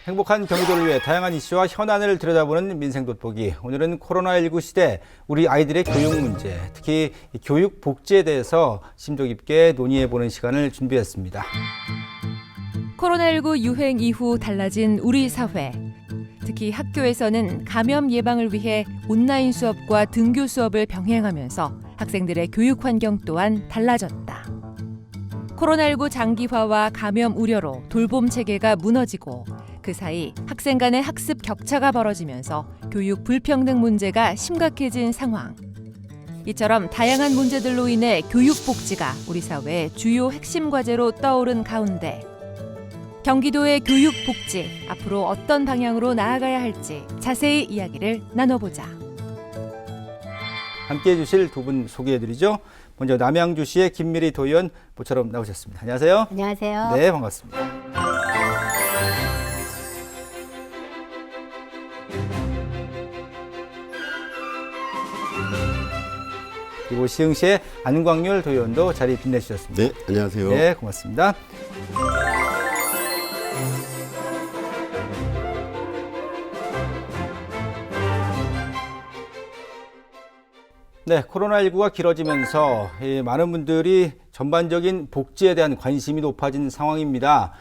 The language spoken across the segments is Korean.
행복한 경기도를 위해 다양한 이슈와 현안을 들여다보는 민생 돋보기. 오늘은 코로나19 시대 우리 아이들의 교육 문제, 특히 교육 복지에 대해서 심도 깊게 논의해보는 시간을 준비했습니다. 코로나19 유행 이후 달라진 우리 사회. 특히 학교에서는 감염 예방을 위해 온라인 수업과 등교 수업을 병행하면서 학생들의 교육 환경 또한 달라졌다. 코로나19 장기화와 감염 우려로 돌봄 체계가 무너지고 그 사이 학생 간의 학습 격차가 벌어지면서 교육 불평등 문제가 심각해진 상황. 이처럼 다양한 문제들로 인해 교육 복지가 우리 사회의 주요 핵심 과제로 떠오른 가운데 경기도의 교육 복지 앞으로 어떤 방향으로 나아가야 할지 자세히 이야기를 나눠보자. 함께해 주실 두 분 소개해드리죠. 먼저 남양주시의 김미리 도의원 모처럼 나오셨습니다. 안녕하세요. 안녕하세요. 네, 반갑습니다. 그리고 시흥시의 안광률 도의원도 자리 빛내주셨습니다. 네, 안녕하세요. 네, 고맙습니다. 네, 코로나19가 길어지면서 많은 분들이 전반적인 복지에 대한 관심이 높아진 상황입니다.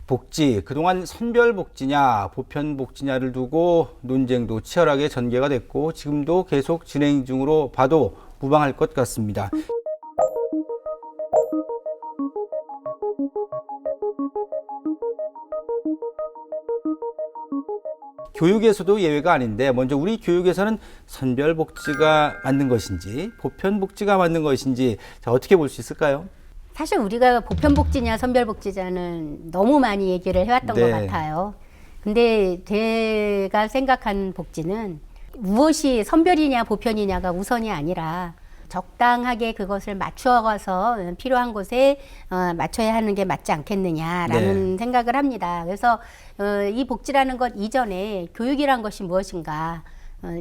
복지, 그동안 선별복지냐, 보편복지냐를 두고 논쟁도 치열하게 전개가 됐고 지금도 계속 진행 중으로 봐도 무방할 것 같습니다. 교육에서도 예외가 아닌데 먼저 우리 교육에서는 선별복지가 맞는 것인지 보편복지가 맞는 것인지 어떻게 볼 수 있을까요? 사실 우리가 보편복지냐 선별복지냐는 너무 많이 얘기를 해왔던 것 같아요. 근데 제가 생각한 복지는 무엇이 선별이냐 보편이냐가 우선이 아니라 적당하게 그것을 맞추어서 필요한 곳에 맞춰야 하는 게 맞지 않겠느냐라는 생각을 합니다. 그래서 이 복지라는 것 이전에 교육이란 것이 무엇인가?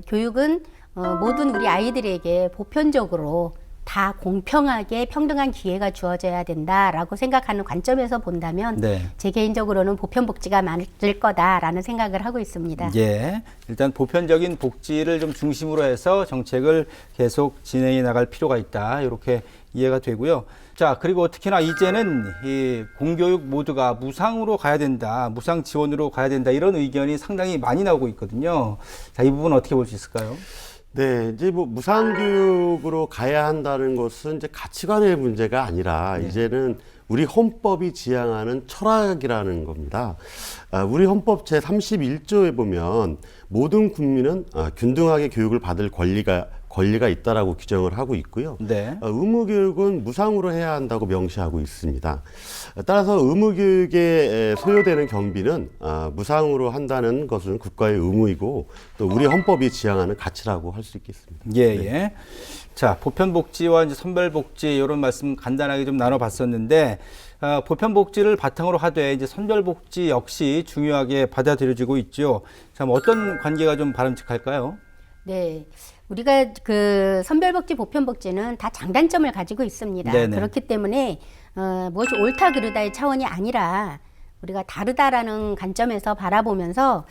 교육은 모든 우리 아이들에게 보편적으로 다 공평하게 평등한 기회가 주어져야 된다라고 생각하는 관점에서 본다면 제 개인적으로는 보편복지가 맞을 거다라는 생각을 하고 있습니다. 예, 일단 보편적인 복지를 좀 중심으로 해서 정책을 계속 진행해 나갈 필요가 있다. 이렇게 이해가 되고요. 자, 그리고 특히나 이제는 이 공교육 모두가 무상으로 가야 된다, 무상 지원으로 가야 된다 이런 의견이 상당히 많이 나오고 있거든요. 자, 이 부분 어떻게 볼 수 있을까요? 네, 이제 뭐 무상교육으로 가야 한다는 것은 이제 가치관의 문제가 아니라 이제는 우리 헌법이 지향하는 철학이라는 겁니다. 우리 헌법 제31조에 보면 모든 국민은 균등하게 교육을 받을 권리가 있다라고 규정을 하고 있고요. 의무교육은 무상으로 해야 한다고 명시하고 있습니다. 따라서 의무교육에 소요되는 경비는 무상으로 한다는 것은 국가의 의무이고 또 우리 헌법이 지향하는 가치라고 할 수 있겠습니다. 예. 자, 보편복지와 이제 선별복지 이런 말씀 간단하게 좀 나눠봤었는데 보편복지를 바탕으로 하되 이제 선별복지 역시 중요하게 받아들여지고 있죠. 참 어떤 관계가 좀 바람직할까요? 네. 우리가 그 선별복지, 보편복지는 다 장단점을 가지고 있습니다. 그렇기 때문에 무엇이 옳다 그르다의 차원이 아니라 우리가 다르다라는 관점에서 바라보면서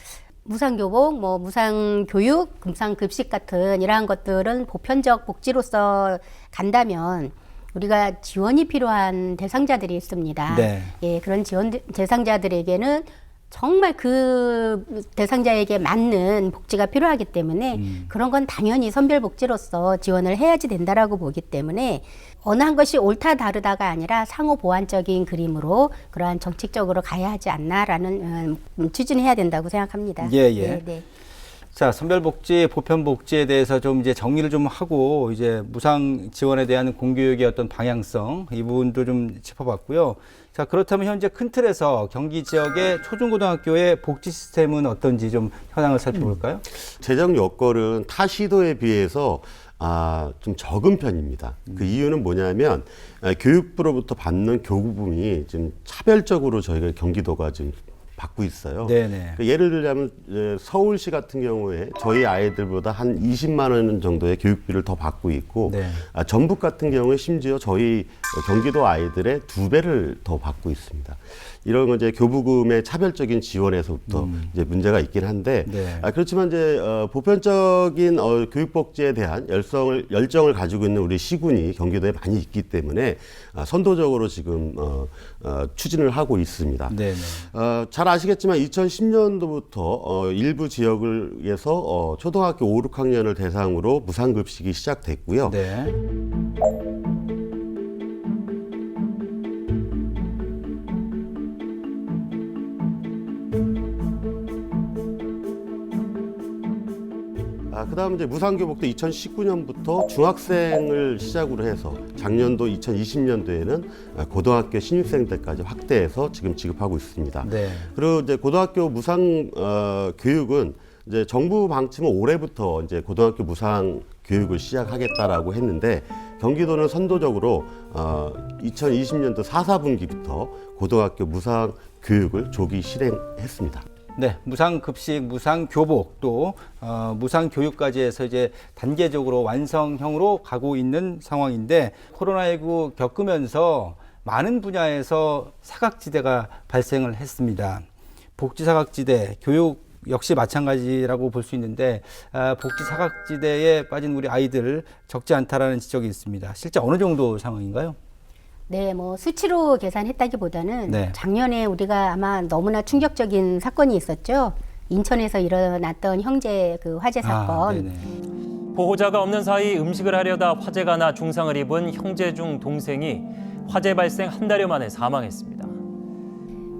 무상교복, 뭐 무상교육, 무상급식 같은 이러한 것들은 보편적 복지로서 간다면 우리가 지원이 필요한 대상자들이 있습니다. 예, 그런 지원 대상자들에게는 정말 그 대상자에게 맞는 복지가 필요하기 때문에 그런 건 당연히 선별복지로서 지원을 해야지 된다라고 보기 때문에 어느 한 것이 옳다 다르다가 아니라 상호 보완적인 그림으로 그러한 정책적으로 가야 하지 않나라는 추진해야 된다고 생각합니다. 자, 선별복지, 보편복지에 대해서 좀 이제 정리를 좀 하고 이제 무상 지원에 대한 공교육의 어떤 방향성 이 부분도 좀 짚어봤고요. 자, 그렇다면 현재 큰 틀에서 경기 지역의 초중고등학교의 복지 시스템은 어떤지 좀 현황을 살펴볼까요? 재정 여건은 타 시도에 비해서 좀 적은 편입니다. 그 이유는 뭐냐면 교육부로부터 받는 교부금이 좀 차별적으로 저희가 경기도가 좀 받고 있어요. 네네. 예를 들자면 서울시 같은 경우에 저희 아이들보다 한 20만 원 정도의 교육비를 더 받고 있고 네. 전북 같은 경우에 심지어 저희 경기도 아이들의 2배를 더 받고 있습니다. 이런 건 이제 교부금의 차별적인 지원에서부터 이제 문제가 있긴 한데 네. 그렇지만 이제 보편적인 교육복지에 대한 열정을 가지고 있는 우리 시군이 경기도에 많이 있기 때문에 선도적으로 지금 추진을 하고 있습니다. 네네. 잘 아시겠지만 2010년도부터 일부 지역에서 초등학교 5, 6학년을 대상으로 무상급식이 시작됐고요. 네. 그다음 이제 무상교복도 2019년부터 중학생을 시작으로 해서 작년도 2020년도에는 고등학교 신입생 때까지 확대해서 지금 지급하고 있습니다. 네. 그리고 이제 고등학교 무상 교육은 이제 정부 방침은 올해부터 이제 고등학교 무상 교육을 시작하겠다라고 했는데 경기도는 선도적으로 2020년도 4, 4분기부터 고등학교 무상 교육을 조기 실행했습니다. 네, 무상급식, 무상교복 또 무상교육까지 해서 이제 단계적으로 완성형으로 가고 있는 상황인데 코로나19 겪으면서 많은 분야에서 사각지대가 발생을 했습니다. 복지사각지대, 교육 역시 마찬가지라고 볼 수 있는데 복지사각지대에 빠진 우리 아이들 적지 않다라는 지적이 있습니다. 실제 어느 정도 상황인가요? 네, 뭐 수치로 계산했다기보다는 네. 작년에 우리가 아마 너무나 충격적인 사건이 있었죠. 인천에서 일어났던 형제 그 화재 사건. 네네. 보호자가 없는 사이 음식을 하려다 화재가 나 중상을 입은 형제 중 동생이 화재 발생 한 달여 만에 사망했습니다.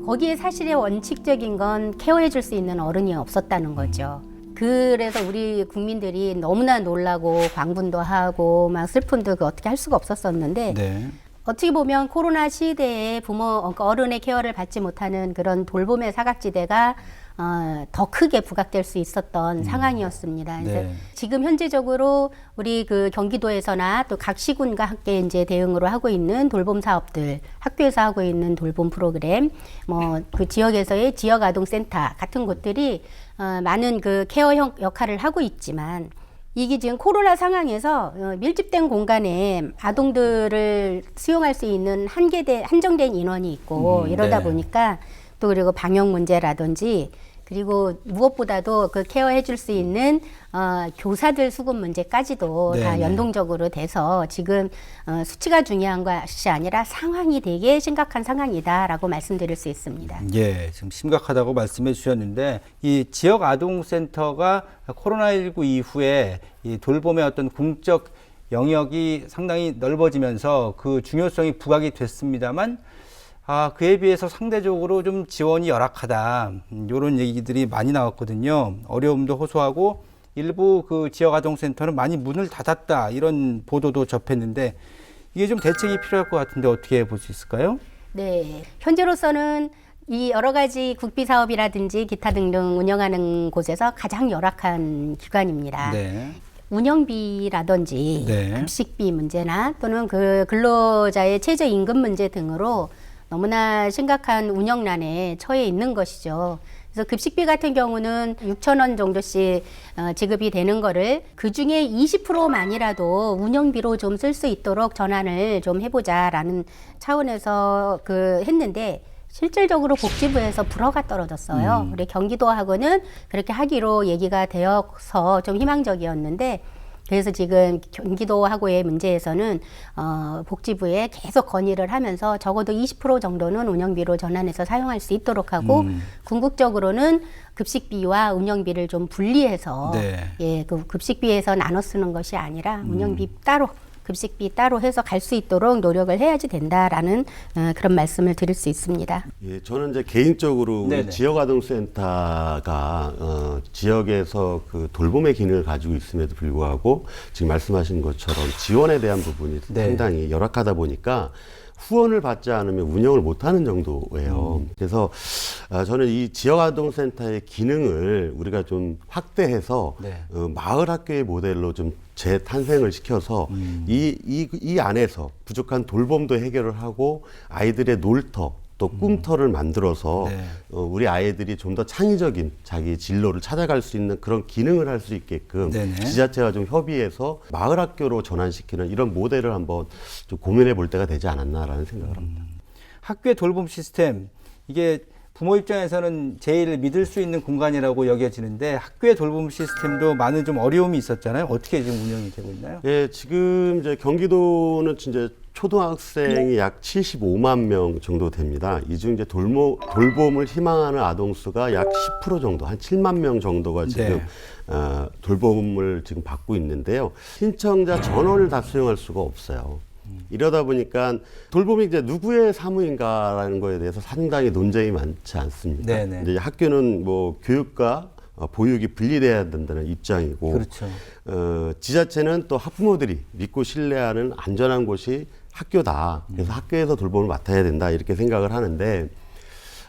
거기에 사실의 원칙적인 건 케어해 줄 수 있는 어른이 없었다는 거죠. 그래서 우리 국민들이 너무나 놀라고 광분도 하고 막 슬픔도 어떻게 할 수가 없었었는데 네. 어떻게 보면 코로나 시대에 부모, 어른의 케어를 받지 못하는 그런 돌봄의 사각지대가 더 크게 부각될 수 있었던 상황이었습니다. 그래서 네. 지금 현재적으로 우리 그 경기도에서나 또 각 시군과 함께 이제 대응으로 하고 있는 돌봄 사업들, 학교에서 하고 있는 돌봄 프로그램, 뭐 그 지역에서의 지역 아동센터 같은 곳들이 많은 그 케어 역할을 하고 있지만 이게 지금 코로나 상황에서 밀집된 공간에 아동들을 수용할 수 있는 한정된 인원이 있고 이러다 네. 보니까 또 그리고 방역 문제라든지 그리고 무엇보다도 그 케어해 줄 수 있는 교사들 수급 문제까지도 다 네네. 연동적으로 돼서 지금 수치가 중요한 것이 아니라 상황이 되게 심각한 상황이다라고 말씀드릴 수 있습니다. 예, 지금 심각하다고 말씀해 주셨는데 이 지역 아동센터가 코로나19 이후에 이 돌봄의 어떤 공적 영역이 상당히 넓어지면서 그 중요성이 부각이 됐습니다만 그에 비해서 상대적으로 좀 지원이 열악하다. 이런 얘기들이 많이 나왔거든요. 어려움도 호소하고 일부 그 지역 아동센터는 많이 문을 닫았다. 이런 보도도 접했는데 이게 좀 대책이 필요할 것 같은데 어떻게 볼 수 있을까요? 네, 현재로서는 이 여러 가지 국비 사업이라든지 기타 등등 운영하는 곳에서 가장 열악한 기관입니다. 네. 운영비라든지 네. 급식비 문제나 또는 그 근로자의 최저임금 문제 등으로 너무나 심각한 운영난에 처해 있는 것이죠. 그래서 급식비 같은 경우는 6,000원 정도씩 지급이 되는 거를 그중에 20%만이라도 운영비로 좀 쓸 수 있도록 전환을 좀 해보자라는 차원에서 했는데 실질적으로 복지부에서 불허가 떨어졌어요. 우리 경기도하고는 그렇게 하기로 얘기가 되어서 좀 희망적이었는데 그래서 지금 경기도하고의 문제에서는 복지부에 계속 건의를 하면서 적어도 20% 정도는 운영비로 전환해서 사용할 수 있도록 하고 궁극적으로는 급식비와 운영비를 좀 분리해서 네. 예, 그 급식비에서 나눠 쓰는 것이 아니라 운영비 따로 급식비 따로 해서 갈 수 있도록 노력을 해야지 된다라는 그런 말씀을 드릴 수 있습니다. 예, 저는 이제 개인적으로 네네. 우리 지역아동센터가 지역에서 그 돌봄의 기능을 가지고 있음에도 불구하고 지금 말씀하신 것처럼 지원에 대한 부분이 네. 상당히 열악하다 보니까 후원을 받지 않으면 운영을 못하는 정도예요. 그래서 저는 이 지역아동센터의 기능을 우리가 좀 확대해서 네. 마을 학교의 모델로 좀 재탄생을 시켜서 이 안에서 부족한 돌봄도 해결을 하고 아이들의 놀터 또 꿈터를 만들어서 네. 우리 아이들이 좀 더 창의적인 자기 진로를 찾아갈 수 있는 그런 기능을 할 수 있게끔 네네. 지자체와 좀 협의해서 마을 학교로 전환시키는 이런 모델을 한번 좀 고민해 볼 때가 되지 않았나라는 생각을 합니다. 학교의 돌봄 시스템, 이게 부모 입장에서는 제일 믿을 수 있는 공간이라고 여겨지는데 학교의 돌봄 시스템도 많은 좀 어려움이 있었잖아요. 어떻게 지금 운영이 되고 있나요? 예, 지금 이제 경기도는 진짜 초등학생이 약 75만 명 정도 됩니다. 이 중 이제 돌봄을 희망하는 아동 수가 약 10% 정도, 한 7만 명 정도가 지금 돌봄을 지금 받고 있는데요. 신청자 전원을 다 수용할 수가 없어요. 이러다 보니까 돌봄이 이제 누구의 사무인가라는 거에 대해서 상당히 논쟁이 많지 않습니까? 네네. 이제 학교는 뭐 교육과 보육이 분리돼야 된다는 입장이고, 그렇죠. 지자체는 또 학부모들이 믿고 신뢰하는 안전한 곳이 학교다. 그래서 학교에서 돌봄을 맡아야 된다 이렇게 생각을 하는데,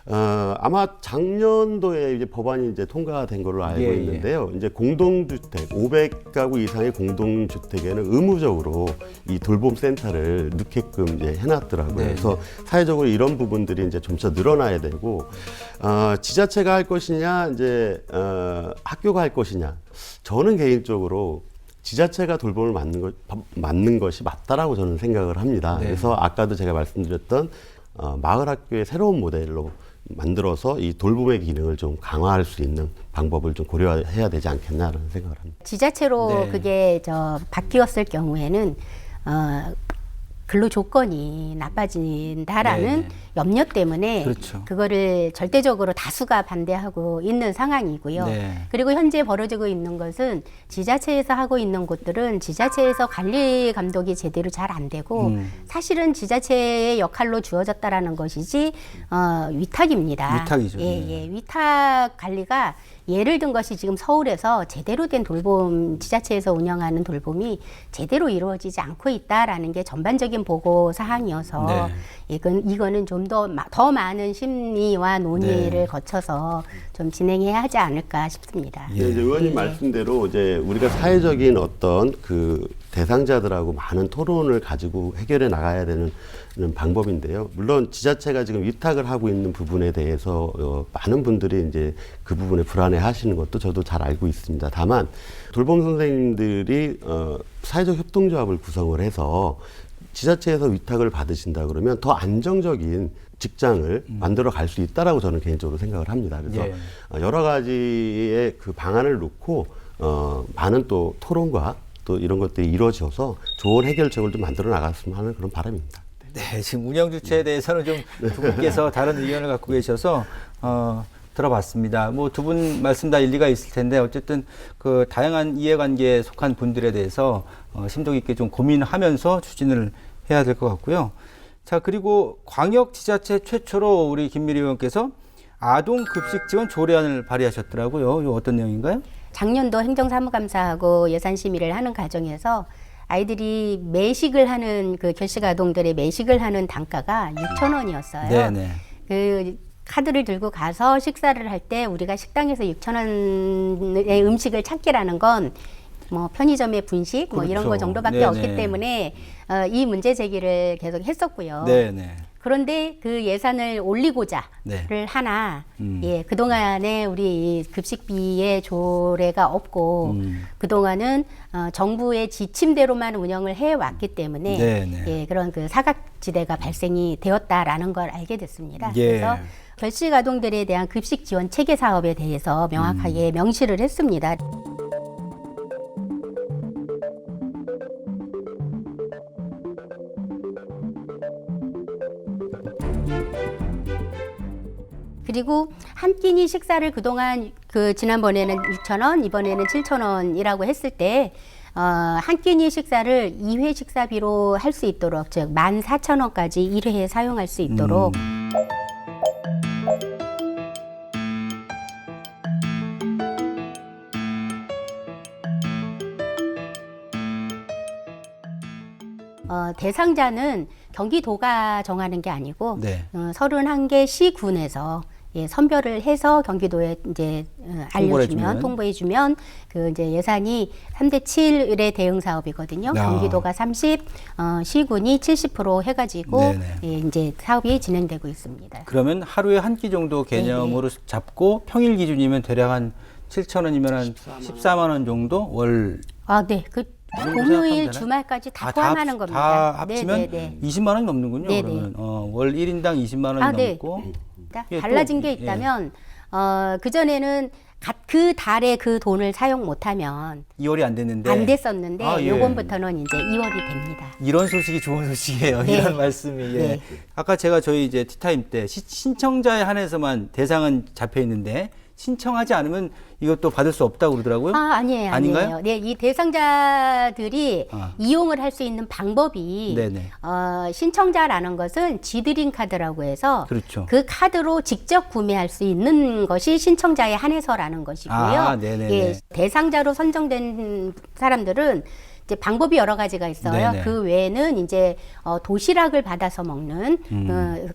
아마 작년도에 이제 법안이 이제 통과된 걸로 알고 예, 있는데요. 이제 공동주택 500가구 이상의 공동주택에는 의무적으로 이 돌봄 센터를 넣게끔 이제 해놨더라고요. 네. 그래서 사회적으로 이런 부분들이 이제 점차 늘어나야 되고, 지자체가 할 것이냐, 이제 학교가 할 것이냐. 저는 개인적으로 지자체가 돌봄을 맡는 것이 맞다라고 저는 생각을 합니다. 네. 그래서 아까도 제가 말씀드렸던 마을 학교의 새로운 모델로 만들어서 이 돌봄의 기능을 좀 강화할 수 있는 방법을 좀 고려해야 되지 않겠나라는 생각을 합니다. 지자체로 네. 그게 바뀌었을 경우에는 근로 조건이 나빠진다라는 네네. 염려 때문에 그렇죠. 그거를 절대적으로 다수가 반대하고 있는 상황이고요. 네. 그리고 현재 벌어지고 있는 것은 지자체에서 하고 있는 곳들은 지자체에서 관리 감독이 제대로 잘 안 되고 사실은 지자체의 역할로 주어졌다라는 것이지 위탁입니다. 위탁이죠. 예. 위탁 관리가 예를 든 것이 지금 서울에서 제대로 된 돌봄, 지자체에서 운영하는 돌봄이 제대로 이루어지지 않고 있다라는 게 전반적인 보고 사항이어서 네. 이거는 좀 더 많은 심리와 논의를 네. 거쳐서 좀 진행해야 하지 않을까 싶습니다. 예. 이제 의원님 말씀대로 이제 우리가 사회적인 어떤 그 대상자들하고 많은 토론을 가지고 해결해 나가야 되는 방법인데요. 물론 지자체가 지금 위탁을 하고 있는 부분에 대해서 많은 분들이 이제 그 부분에 불안해 하시는 것도 저도 잘 알고 있습니다. 다만 돌봄 선생님들이 사회적 협동조합을 구성을 해서 지자체에서 위탁을 받으신다 그러면 더 안정적인 직장을 만들어 갈 수 있다라고 저는 개인적으로 생각을 합니다. 그래서 예. 여러 가지의 그 방안을 놓고 많은 또 토론과 또 이런 것들이 이루어져서 좋은 해결책을 좀 만들어 나갔으면 하는 그런 바람입니다. 네, 지금 운영 주체에 대해서는 좀 두 분께서 다른 의견을 갖고 계셔서 들어봤습니다. 뭐 두 분 말씀 다 일리가 있을 텐데 어쨌든 그 다양한 이해관계에 속한 분들에 대해서 심도 있게 좀 고민하면서 추진을 해야 될 것 같고요. 자, 그리고 광역 지자체 최초로 우리 김미리 의원께서 아동 급식 지원 조례안을 발의하셨더라고요. 이거 어떤 내용인가요? 작년도 행정사무감사하고 예산심의를 하는 과정에서 아이들이 매식을 하는 그 결식 아동들의 매식을 하는 단가가 6,000원이었어요. 네네. 그 카드를 들고 가서 식사를 할 때 우리가 식당에서 6,000원의 음식을 찾기라는 건 뭐 편의점의 분식 뭐 이런 그렇죠. 거 정도밖에 네네. 없기 때문에 이 문제 제기를 계속 했었고요. 네네. 그런데 그 예산을 올리고자를 네. 하나 그동안에 우리 급식비의 조례가 없고 그동안은 정부의 지침대로만 운영을 해왔기 때문에 네네. 예, 그런 그 사각지대가 발생이 되었다라는 걸 알게 됐습니다. 예. 그래서 결식 아동들에 대한 급식 지원 체계 사업에 대해서 명확하게 명시를 했습니다. 그리고 한 끼니 식사를 그동안 지난번에는 6,000원, 이번에는 7,000원이라고 했을 때 한 끼니 식사를 2회 식사비로 할 수 있도록, 즉 14,000원까지 1회에 사용할 수 있도록 대상자는 경기도가 정하는 게 아니고 네. 31개 시군에서 예, 선별을 해서 경기도에 이제 알려주면, 통보해주면 그 이제 예산이 3대 7의 대응 사업이거든요. 경기도가 30, 시군이 70% 해가지고 예, 이제 사업이 진행되고 있습니다. 그러면 하루에 한 끼 정도 개념으로 잡고 평일 기준이면 대략 한 7,000원이면 한 14만 원 정도 월. 아, 네. 그 공휴일 주말까지 다 포함하는 겁니다. 다 합치면 20만 원이 넘는군요. 네네. 그러면 월 1인당 20만 원이 네. 넘고. 예, 달라진 또, 게 있다면 그 전에는 그 달에 그 돈을 사용 못하면 2월이 안 됐는데 안 됐었는데 예. 요번부터는 이제 2월이 됩니다. 이런 소식이 좋은 소식이에요. 네. 이런 말씀이. 예. 네. 아까 제가 저희 이제 티타임 때 신청자에 한해서만 대상은 잡혀 있는데 신청하지 않으면 이것도 받을 수 없다고 그러더라고요. 아니에요. 아닌가요? 네, 이 대상자들이 아. 이용을 할 수 있는 방법이 네네. 신청자라는 것은 지드림 카드라고 해서 그렇죠. 그 카드로 직접 구매할 수 있는 것이 신청자에 한해서라는 것이고요. 아, 네네네. 예, 대상자로 선정된 사람들은 이제 방법이 여러 가지가 있어요. 네네. 그 외에는 이제 도시락을 받아서 먹는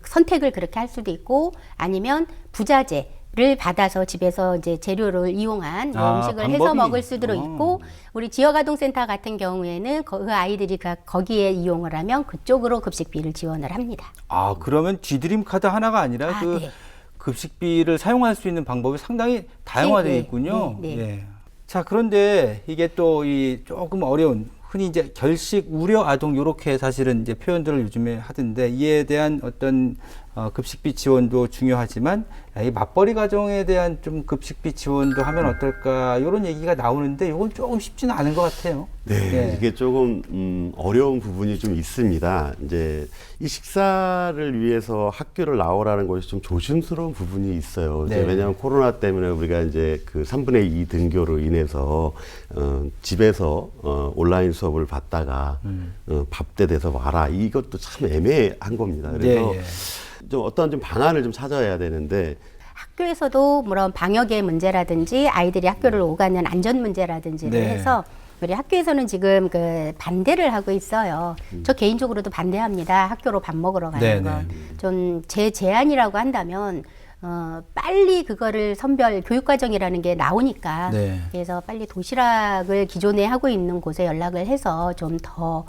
선택을 그렇게 할 수도 있고 아니면 부자재 를 받아서 집에서 이제 재료를 이용한 음식을 해서 방법이? 먹을 수도 있고 우리 지역아동센터 같은 경우에는 그 아이들이 거기에 이용을 하면 그쪽으로 급식비를 지원을 합니다. 아, 그러면 G드림 카드 하나가 아니라 그 네. 급식비를 사용할 수 있는 방법이 상당히 다양화되어 네, 네, 있군요. 네, 네. 예. 자, 그런데 이게 또 이 조금 어려운 흔히 이제 결식 우려 아동 요렇게 사실은 이제 표현들을 요즘에 하던데 이에 대한 어떤 급식비 지원도 중요하지만 이 맞벌이 가정에 대한 좀 급식비 지원도 하면 어떨까 이런 얘기가 나오는데 이건 조금 쉽지는 않은 것 같아요. 네, 예. 이게 조금 어려운 부분이 좀 있습니다. 이제 이 식사를 위해서 학교를 나오라는 것이 좀 조심스러운 부분이 있어요. 이제 네. 왜냐하면 코로나 때문에 우리가 이제 그 3분의 2 등교로 인해서 집에서 온라인 수업을 받다가 밥때 돼서 와라 이것도 참 애매한 겁니다. 그래서 예. 좀 어떤 좀 방안을 좀 찾아야 되는데. 학교에서도 물론 방역의 문제라든지 아이들이 학교를 오가는 안전 문제라든지를 네. 해서 우리 학교에서는 지금 그 반대를 하고 있어요. 저 개인적으로도 반대합니다. 학교로 밥 먹으러 가는 네, 거. 네. 좀 제 제안이라고 한다면 빨리 그거를 선별 교육과정이라는 게 나오니까 네. 그래서 빨리 도시락을 기존에 하고 있는 곳에 연락을 해서 좀 더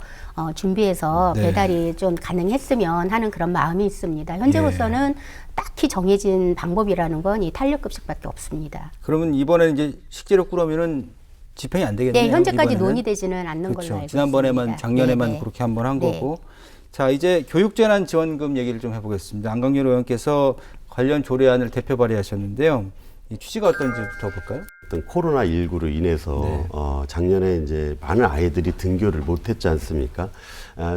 준비해서 네. 배달이 좀 가능했으면 하는 그런 마음이 있습니다. 현재로서는 딱히 정해진 방법이라는 건 이 탄력급식밖에 없습니다. 그러면 이번에 이제 식재료 꾸러미는 집행이 안 되겠네요. 네, 현재까지 이번에는. 논의되지는 않는 걸로 그렇죠. 알고 지난번에만 있습니다. 작년에만 네, 네. 그렇게 한번 한 네. 거고. 자, 이제 교육재난지원금 얘기를 좀 해보겠습니다. 안강률 의원께서 관련 조례안을 대표 발의하셨는데요. 이 취지가 어떤지부터 볼까요? 어떤 코로나19로 인해서 네. 작년에 이제 많은 아이들이 등교를 못했지 않습니까?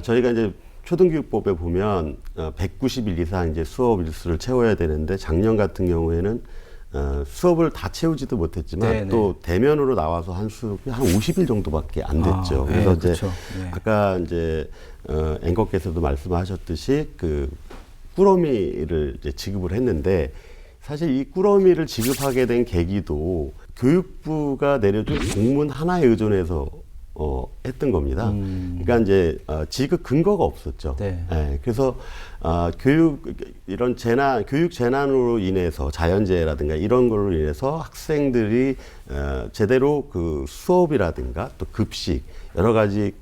저희가 이제 초등교육법에 보면 190일 이상 이제 수업 일수를 채워야 되는데 작년 같은 경우에는 수업을 다 채우지도 못했지만 네네. 또 대면으로 나와서 한 수업이 한 50일 정도밖에 안 됐죠. 네, 그래서 이제 그렇죠. 네. 아까 이제 앵커께서도 말씀하셨듯이 그 꾸러미를 이제 지급을 했는데 사실 이 꾸러미를 지급하게 된 계기도 교육부가 내려준 공문 하나에 의존해서 했던 겁니다. 그러니까 이제 지급 근거가 없었죠. 네. 예, 그래서 이런 교육 재난으로 인해서 자연재해라든가 이런 걸로 인해서 학생들이 제대로 그 수업이라든가 또 급식 여러 가지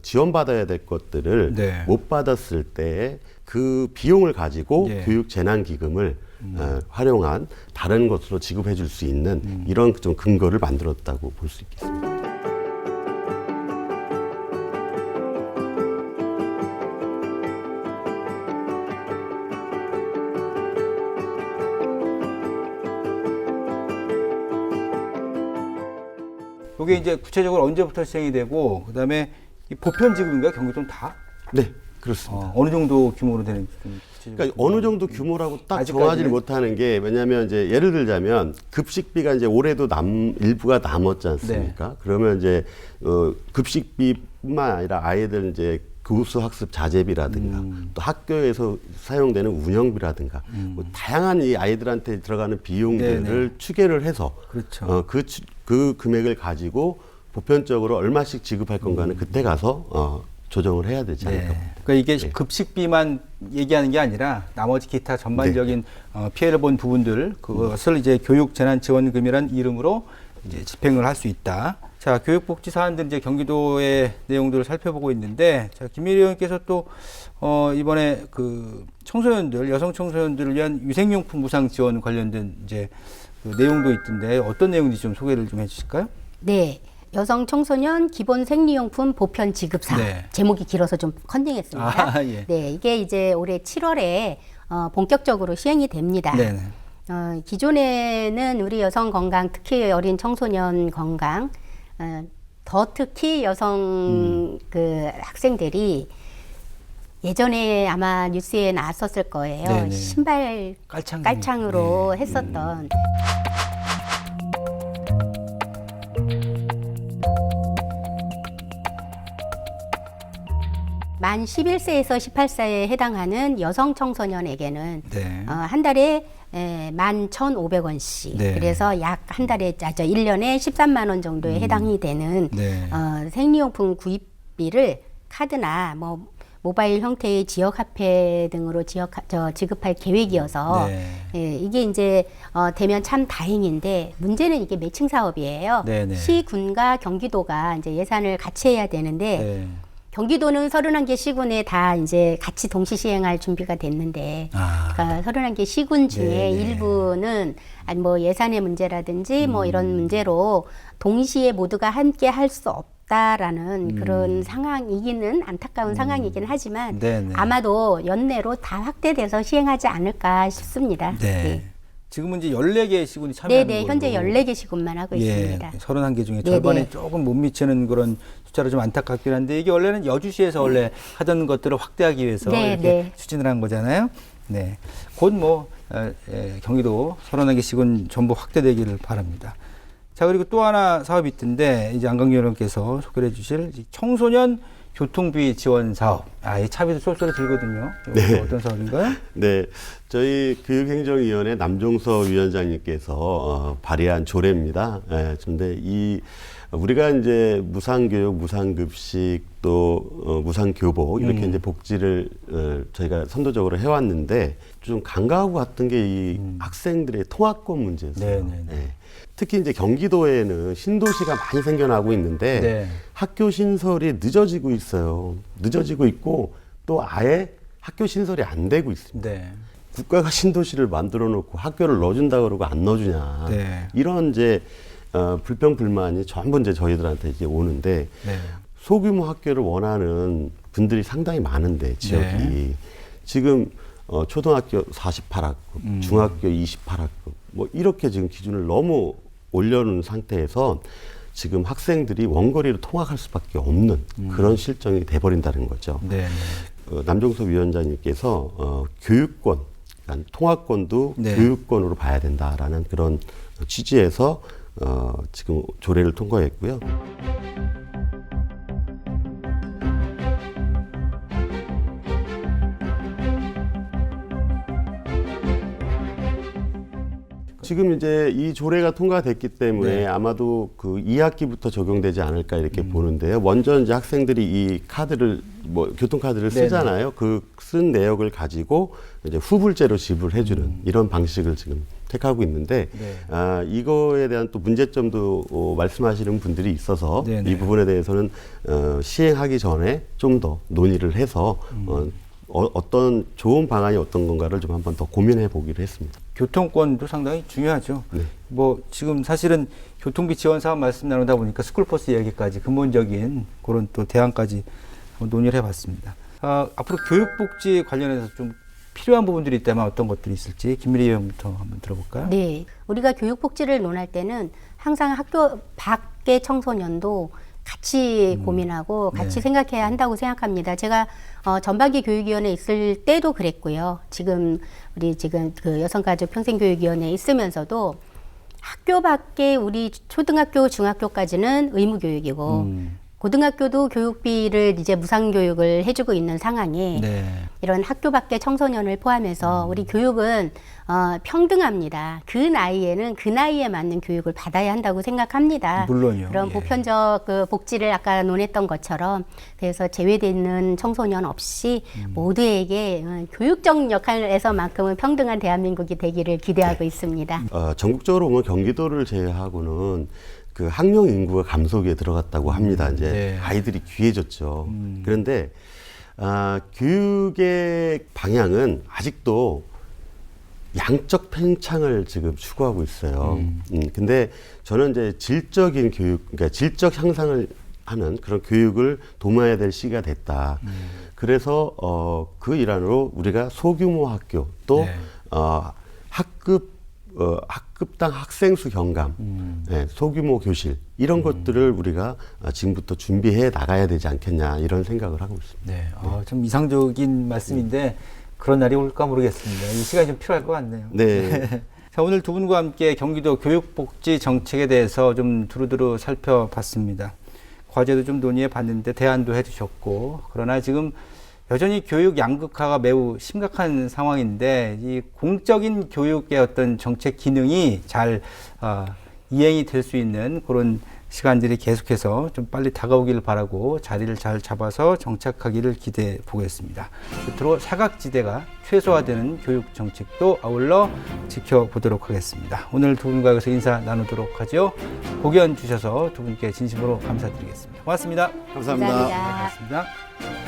지원받아야 될 것들을 네. 못 받았을 때 그 비용을 가지고 예. 교육 재난 기금을 활용한 다른 것으로 지급해 줄 수 있는 이런 좀 근거를 만들었다고 볼 수 있겠습니다. 이게 이제 구체적으로 언제부터 시행이 되고 그다음에 이 보편 지급인가요? 경기도는 다? 네, 그렇습니다. 어느 정도 규모로 되는 좀 구체적으로 그러니까 어느 정도 규모라고 딱 아직까지는? 정하지를 못하는 게 왜냐하면 이제 예를 들자면 급식비가 이제 올해도 일부가 남았지 않습니까? 네. 그러면 이제 급식비뿐만 아니라 아이들 이제 교수 학습 자재비라든가 또 학교에서 사용되는 운영비라든가 뭐 다양한 이 아이들한테 들어가는 비용들을 네네. 추계를 해서 그렇죠. 그 금액을 가지고 보편적으로 얼마씩 지급할 건가는 그때 가서 조정을 해야 되지 않을까. 네. 그러니까 이게 네. 급식비만 얘기하는 게 아니라 나머지 기타 전반적인 피해를 본 부분들 그것을 이제 교육재난지원금이라는 이름으로 이제 집행을 할 수 있다. 자, 교육복지 사안들 이제 경기도의 내용들을 살펴보고 있는데, 자, 김미리 의원께서 또 이번에 그 청소년들, 여성 청소년들을 위한 위생용품 무상 지원 관련된 이제 그 내용도 있던데 어떤 내용인지 좀 소개를 좀 해주실까요? 네. 여성 청소년 기본 생리용품 보편 지급 사업. 네. 제목이 길어서 좀 컨닝했습니다. 아, 예. 네, 이게 이제 올해 7월에 본격적으로 시행이 됩니다. 네네. 기존에는 우리 여성 건강, 특히 어린 청소년 건강, 더 특히 여성 그 학생들이 예전에 아마 뉴스에 나왔었을 거예요. 네네. 신발 깔창으로 했었던. 만 11세에서 18세에 해당하는 여성 청소년에게는 네. 한 달에 11,500원씩. 네. 그래서 약 한 달에 1년에 13만 원 정도에 해당이 되는 네. 생리용품 구입비를 카드나 뭐 모바일 형태의 지역 화폐 등으로 지급할 계획이어서 네. 예, 이게 이제 되면 참 다행인데 문제는 이게 매칭 사업이에요. 네네. 시군과 경기도가 이제 예산을 같이 해야 되는데 네. 경기도는 31개 시군에 다 이제 같이 동시 시행할 준비가 됐는데, 아. 그러니까 31개 시군 중에 네네. 일부는 아니 뭐 예산의 문제라든지 뭐 이런 문제로 동시에 모두가 함께 할 수 없다라는 그런 상황이기는 안타까운 상황이긴 하지만 네네. 아마도 연내로 다 확대돼서 시행하지 않을까 싶습니다. 네. 지금은 이제 14개 시군이 참여하는 네네, 걸로. 현재 14개 시군만 하고 있습니다. 31개 중에 네네. 절반에 조금 못 미치는 그런 숫자로 좀 안타깝긴 한데 이게 원래는 여주시에서 원래 하던 것들을 확대하기 위해서 네, 이렇게 네. 추진을 한 거잖아요. 네. 곧 뭐 경기도 31개 시군 전부 확대되기를 바랍니다. 자, 그리고 또 하나 사업이 있던데 이제 안강규 의원께서 소개를 해 주실 청소년 교통비 지원 사업. 이 차비도 쏠쏠히 들거든요. 네. 어떤 사업인가요? 네, 저희 교육행정위원회 남종서 위원장님께서 발의한 조례입니다. 근데 우리가 이제 무상교육, 무상급식 또 무상교복 이렇게 이제 복지를 저희가 선도적으로 해왔는데 좀 간과하고 갔던 게 이 학생들의 통학권 문제였어요. 네네네. 네. 특히 이제 경기도에는 신도시가 많이 생겨나고 있는데 네. 학교 신설이 늦어지고 있어요. 늦어지고 있고 또 아예 학교 신설이 안 되고 있습니다. 네. 국가가 신도시를 만들어 놓고 학교를 넣어준다 그러고 안 넣어주냐. 네. 이런 이제 불평 불만이 전부 이제 저희들한테 이제 오는데 네. 소규모 학교를 원하는 분들이 상당히 많은데 지역이 네. 지금 초등학교 48학급, 중학교 28학급 뭐 이렇게 지금 기준을 너무 올려놓은 상태에서 지금 학생들이 원거리로 통학할 수밖에 없는 그런 실정이 돼버린다는 거죠. 네. 남종석 위원장님께서 교육권, 그러니까 통학권도 네. 교육권으로 봐야 된다라는 그런 취지에서 지금 조례를 통과했고요. 지금 이제 이 조례가 통과됐기 때문에 네. 아마도 그 2학기부터 적용되지 않을까 이렇게 보는데요. 먼저 이제 학생들이 이 카드를 뭐 교통카드를 네네. 쓰잖아요. 그 쓴 내역을 가지고 이제 후불제로 지불해주는 이런 방식을 지금 택하고 있는데 네. 이거에 대한 또 문제점도 말씀하시는 분들이 있어서 네네. 이 부분에 대해서는 시행하기 전에 좀 더 논의를 해서 어떤 좋은 방안이 어떤 건가를 좀 한번 더 고민해 보기로 했습니다. 교통권도 상당히 중요하죠. 네. 뭐 지금 사실은 교통비 지원 사업 말씀 나누다 보니까 스쿨버스 얘기까지 근본적인 그런 또 대안까지 한번 논의를 해봤습니다. 앞으로 교육복지 관련해서 좀 필요한 부분들이 있다면 어떤 것들이 있을지 김미리 의원부터 한번 들어볼까요? 네, 우리가 교육복지를 논할 때는 항상 학교 밖의 청소년도 같이 고민하고 같이 네. 생각해야 한다고 생각합니다. 제가 전반기 교육위원회에 있을 때도 그랬고요. 우리 지금 그 여성가족평생교육위원회에 있으면서도 학교 밖에 우리 초등학교, 중학교까지는 의무교육이고 고등학교도 교육비를 이제 무상교육을 해주고 있는 상황에 네. 이런 학교 밖의 청소년을 포함해서 우리 교육은 평등합니다. 그 나이에는 그 나이에 맞는 교육을 받아야 한다고 생각합니다. 물론요. 그런 예. 보편적 그 복지를 아까 논했던 것처럼 그래서 제외되어 있는 청소년 없이 모두에게 교육적 역할에서만큼은 평등한 대한민국이 되기를 기대하고 있습니다. 전국적으로 보면 경기도를 제외하고는 그 학령 인구가 감소기에 들어갔다고 합니다. 이제 네. 아이들이 귀해졌죠. 그런데 교육의 방향은 아직도 양적 팽창을 지금 추구하고 있어요. 근데 저는 이제 질적인 교육, 그러니까 질적 향상을 하는 그런 교육을 도모해야 될 시기가 됐다. 그래서 그 일환으로 우리가 소규모 학교 또 네. 학급당 학생 수 경감, 네, 소규모 교실 이런 것들을 우리가 지금부터 준비해 나가야 되지 않겠냐 이런 생각을 하고 있습니다. 네. 좀 이상적인 말씀인데 그런 날이 올까 모르겠습니다. 이 시간이 좀 필요할 것 같네요. 네. 자, 오늘 두 분과 함께 경기도 교육복지 정책에 대해서 좀 두루두루 살펴봤습니다. 과제도 좀 논의해 봤는데 대안도 해주셨고, 그러나 지금 여전히 교육 양극화가 매우 심각한 상황인데 이 공적인 교육의 어떤 정책 기능이 잘 이행이 될 수 있는 그런 시간들이 계속해서 좀 빨리 다가오기를 바라고 자리를 잘 잡아서 정착하기를 기대해 보겠습니다. 끝으로 사각지대가 최소화되는 교육 정책도 아울러 지켜보도록 하겠습니다. 오늘 두 분과 여기서 인사 나누도록 하죠. 고견 주셔서 두 분께 진심으로 감사드리겠습니다. 고맙습니다. 감사합니다. 감사합니다. 고맙습니다.